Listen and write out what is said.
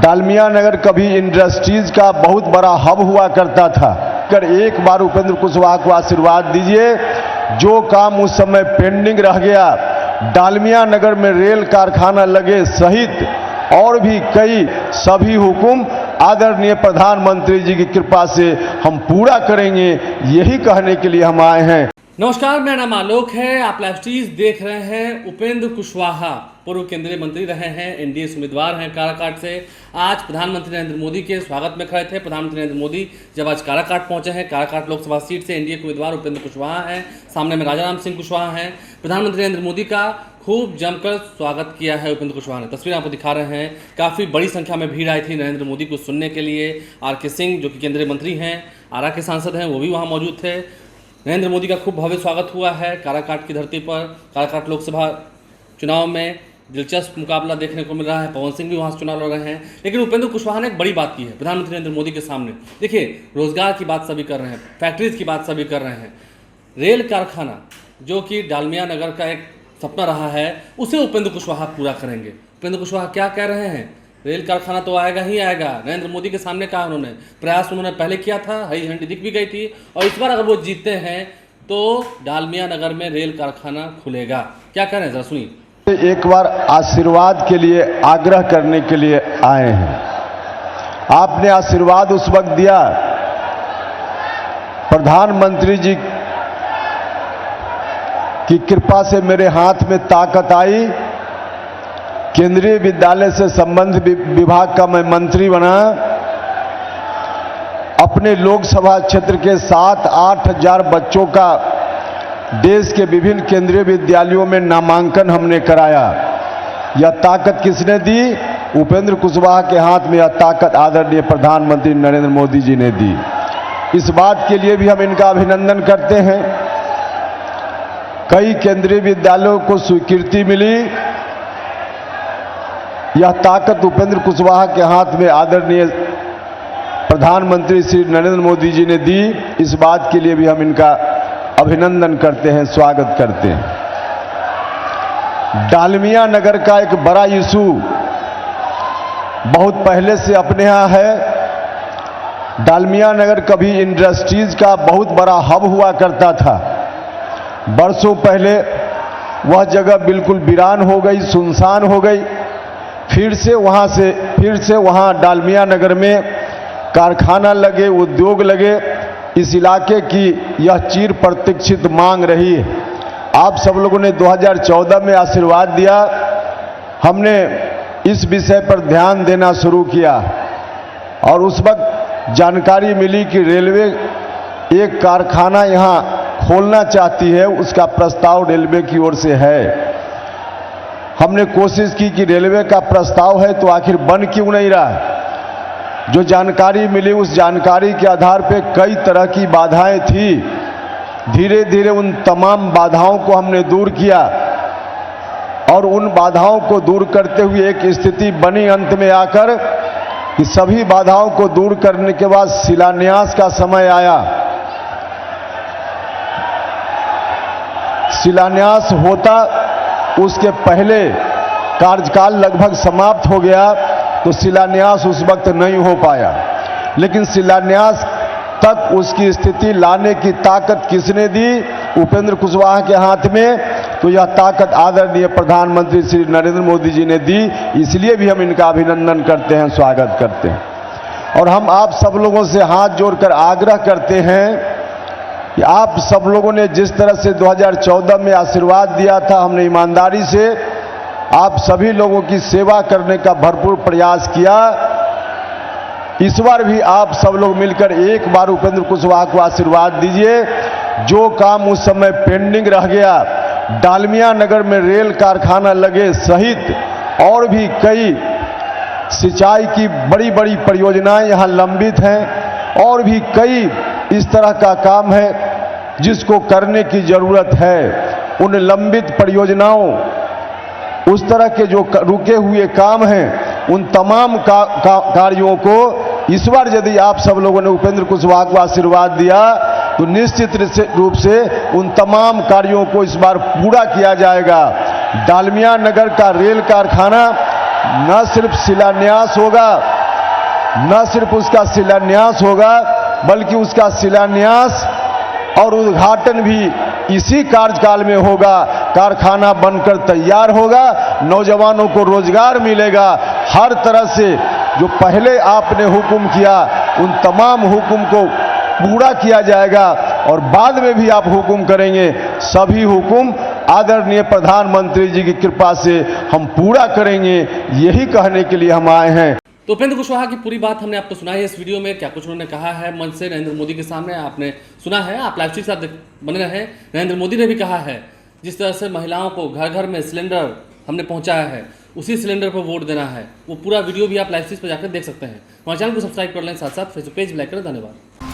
डालमिया नगर कभी इंडस्ट्रीज का बहुत बड़ा हब हुआ करता था। कर एक बार उपेंद्र कुशवाहा को आशीर्वाद दीजिए। जो काम उस समय पेंडिंग रह गया, डालमिया नगर में रेल कारखाना लगे सहित और भी कई सभी हुकुम आदरणीय प्रधानमंत्री जी की कृपा से हम पूरा करेंगे, यही कहने के लिए हम आए हैं। नमस्कार, मेरा नाम आलोक है। आप लाइव स्ट्रीज देख रहे हैं। उपेंद्र कुशवाहा पूर्व केंद्रीय मंत्री रहे हैं, एनडीए उम्मीदवार हैं काराकाट से। आज प्रधानमंत्री नरेंद्र मोदी के स्वागत में खड़े थे। प्रधानमंत्री नरेंद्र मोदी जब आज काराकाट पहुंचे हैं, काराकाट लोकसभा सीट से एनडीए के उम्मीदवार उपेंद्र कुशवाहा हैं, सामने में राजाराम सिंह कुशवाहा हैं। प्रधानमंत्री नरेंद्र मोदी का खूब जमकर स्वागत किया है उपेंद्र कुशवाहा ने। तस्वीर आपको दिखा रहे हैं। काफ़ी बड़ी संख्या में भीड़ आई थी नरेंद्र मोदी को सुनने के लिए। आर.के. सिंह जो कि केंद्रीय मंत्री हैं, आरा के सांसद हैं, वो भी वहाँ मौजूद थे। नरेंद्र मोदी का खूब भव्य स्वागत हुआ है काराकाट की धरती पर। काराकाट लोकसभा चुनाव में दिलचस्प मुकाबला देखने को मिल रहा है। पवन सिंह भी वहाँ से चुनाव लड़ रहे हैं। लेकिन उपेंद्र कुशवाहा ने एक बड़ी बात की है प्रधानमंत्री नरेंद्र मोदी के सामने। देखिए, रोजगार की बात सभी कर रहे हैं, फैक्ट्रीज की बात सभी कर रहे हैं। रेल कारखाना जो कि डालमिया नगर का एक सपना रहा है, उसे उपेंद्र कुशवाहा पूरा करेंगे। उपेंद्र कुशवाहा क्या कह रहे हैं? रेल कारखाना तो आएगा ही आएगा। नरेंद्र मोदी के सामने कहा उन्होंने, प्रयास उन्होंने पहले किया था, हरी झंडी दिख भी गई थी, और इस बार अगर वो जीतते हैं तो डालमिया नगर में रेल कारखाना खुलेगा। क्या कह रहे हैं, जरा सुनिए। एक बार आशीर्वाद के लिए आग्रह करने के लिए आए हैं। आपने आशीर्वाद उस वक्त दिया, प्रधानमंत्री जी की कृपा से मेरे हाथ में ताकत आई। केंद्रीय विद्यालय से संबंधित विभाग का मैं मंत्री बना। अपने लोकसभा क्षेत्र के 7-8 हजार बच्चों का देश के विभिन्न केंद्रीय विद्यालयों में नामांकन हमने कराया। यह ताकत किसने दी? उपेंद्र कुशवाहा के हाथ में यह ताकत आदरणीय प्रधानमंत्री नरेंद्र मोदी जी ने दी। इस बात के लिए भी हम इनका अभिनंदन करते हैं। कई केंद्रीय विद्यालयों को स्वीकृति मिली। यह ताकत उपेंद्र कुशवाहा के हाथ में आदरणीय प्रधानमंत्री श्री नरेंद्र मोदी जी ने दी। इस बात के लिए भी हम इनका अभिनंदन करते हैं, स्वागत करते हैं। डालमिया नगर का एक बड़ा इशू बहुत पहले से अपने यहाँ है। डालमिया नगर कभी इंडस्ट्रीज का बहुत बड़ा हब हुआ करता था। बरसों पहले वह जगह बिल्कुल वीरान हो गई, सुनसान हो गई। फिर से वहाँ डालमिया नगर में कारखाना लगे, उद्योग लगे। इस इलाके की यह चिर प्रतीक्षित मांग रही है। आप सब लोगों ने 2014 में आशीर्वाद दिया। हमने इस विषय पर ध्यान देना शुरू किया और उस वक्त जानकारी मिली कि रेलवे एक कारखाना यहाँ खोलना चाहती है। उसका प्रस्ताव रेलवे की ओर से है। हमने कोशिश की कि रेलवे का प्रस्ताव है तो आखिर बन क्यों नहीं रहा। जो जानकारी मिली, उस जानकारी के आधार पर कई तरह की बाधाएं थी। धीरे धीरे उन तमाम बाधाओं को हमने दूर किया और उन बाधाओं को दूर करते हुए एक स्थिति बनी अंत में आकर कि सभी बाधाओं को दूर करने के बाद शिलान्यास का समय आया। शिलान्यास होता उसके पहले कार्यकाल लगभग समाप्त हो गया, तो शिलान्यास उस वक्त नहीं हो पाया। लेकिन शिलान्यास तक उसकी स्थिति लाने की ताकत किसने दी? उपेंद्र कुशवाहा के हाथ में। तो यह ताकत आदरणीय प्रधानमंत्री श्री नरेंद्र मोदी जी ने दी। इसलिए भी हम इनका अभिनंदन करते हैं, स्वागत करते हैं। और हम आप सब लोगों से हाथ जोड़कर आग्रह करते हैं कि आप सब लोगों ने जिस तरह से 2014 में आशीर्वाद दिया था, हमने ईमानदारी से आप सभी लोगों की सेवा करने का भरपूर प्रयास किया। इस बार भी आप सब लोग मिलकर एक बार उपेंद्र कुशवाहा को आशीर्वाद दीजिए। जो काम उस समय पेंडिंग रह गया, डालमिया नगर में रेल कारखाना लगे सहित और भी कई सिंचाई की बड़ी बड़ी परियोजनाएं यहाँ लंबित हैं। और भी कई इस तरह का काम है जिसको करने की जरूरत है। उन लंबित परियोजनाओं, उस तरह के जो रुके हुए काम हैं, उन तमाम कार्यों को इस बार यदि आप सब लोगों ने उपेंद्र कुशवाहा को आशीर्वाद दिया तो निश्चित रूप से उन तमाम कार्यों को इस बार पूरा किया जाएगा। डालमिया नगर का रेल कारखाना न सिर्फ शिलान्यास होगा, न सिर्फ उसका शिलान्यास होगा, बल्कि उसका शिलान्यास और उद्घाटन भी इसी कार्यकाल में होगा। कारखाना बनकर तैयार होगा, नौजवानों को रोजगार मिलेगा। हर तरह से जो पहले आपने हुक्म किया उन तमाम हुक्म को पूरा किया जाएगा और बाद में भी आप हुक्म करेंगे, सभी हुक्म आदरणीय प्रधानमंत्री जी की कृपा से हम पूरा करेंगे। यही कहने के लिए हम आए हैं। तो उपेंद्र कुशवाहा की पूरी बात हमने आपको सुनाई है इस वीडियो में, क्या कुछ उन्होंने कहा है मंच से नरेंद्र मोदी के सामने आपने सुना है। आप लाइव स्ट्रीम के साथ बने रहे। नरेंद्र मोदी ने भी कहा है जिस तरह से महिलाओं को घर घर में सिलेंडर हमने पहुंचाया है, उसी सिलेंडर पर वोट देना है। वो पूरा वीडियो भी आप लाइव स्ट्रीम पर जाकर देख सकते हैं। हमारे चैनल को सब्सक्राइब कर लें, साथ साथ फेसबुक पेज लाइक करें। धन्यवाद।